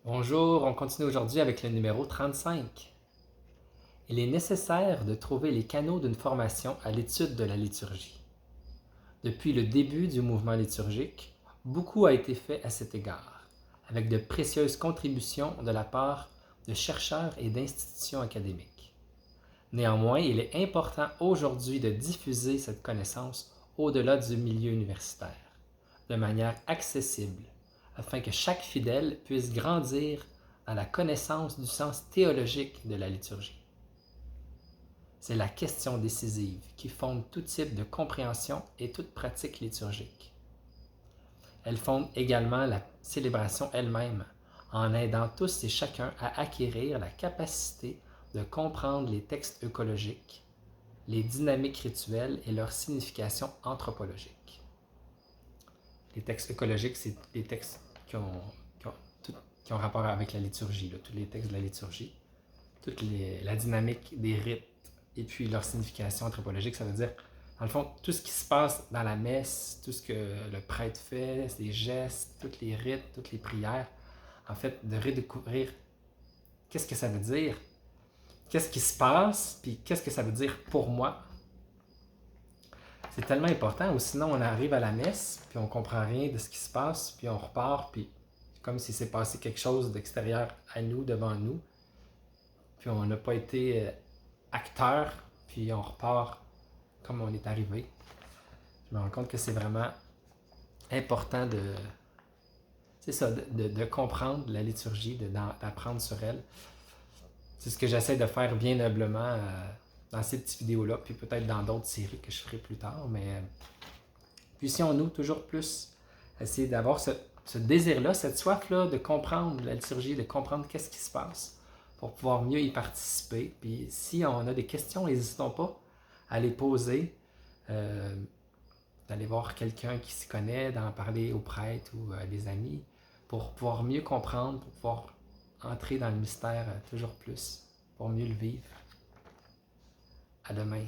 Bonjour, on continue aujourd'hui avec le numéro 35. Il est nécessaire de trouver les canaux d'une formation à l'étude de la liturgie. Depuis le début du mouvement liturgique, beaucoup a été fait à cet égard, avec de précieuses contributions de la part de chercheurs et d'institutions académiques. Néanmoins, il est important aujourd'hui de diffuser cette connaissance au-delà du milieu universitaire, de manière accessible, afin que chaque fidèle puisse grandir dans la connaissance du sens théologique de la liturgie. C'est la question décisive qui fonde tout type de compréhension et toute pratique liturgique. Elle fonde également la célébration elle-même, en aidant tous et chacun à acquérir la capacité de comprendre les textes œcologiques, les dynamiques rituelles et leur signification anthropologique. Les textes œcologiques, c'est les textes qui ont rapport avec la liturgie, là, tous les textes de la liturgie, la dynamique des rites et puis leur signification anthropologique, ça veut dire, dans le fond, tout ce qui se passe dans la messe, tout ce que le prêtre fait, ses gestes, tous les rites, toutes les prières, en fait, de redécouvrir qu'est-ce que ça veut dire, qu'est-ce qui se passe, puis qu'est-ce que ça veut dire pour moi. C'est tellement important, ou sinon on arrive à la messe, puis on comprend rien de ce qui se passe, puis on repart, puis comme si s'est passé quelque chose d'extérieur à nous, devant nous, puis on n'a pas été acteur, puis on repart comme on est arrivé. Je me rends compte que c'est vraiment important c'est ça, de comprendre la liturgie, d'apprendre sur elle. C'est ce que j'essaie de faire bien noblement dans cette petite vidéo-là, puis peut-être dans d'autres séries que je ferai plus tard, mais puissions-nous toujours plus essayer d'avoir ce désir-là, cette soif-là de comprendre la liturgie, de comprendre qu'est-ce qui se passe pour pouvoir mieux y participer. Puis si on a des questions, n'hésitons pas à les poser, d'aller voir quelqu'un qui s'y connaît, d'en parler aux prêtres ou à des amis pour pouvoir mieux comprendre, pour pouvoir entrer dans le mystère toujours plus, pour mieux le vivre. À demain.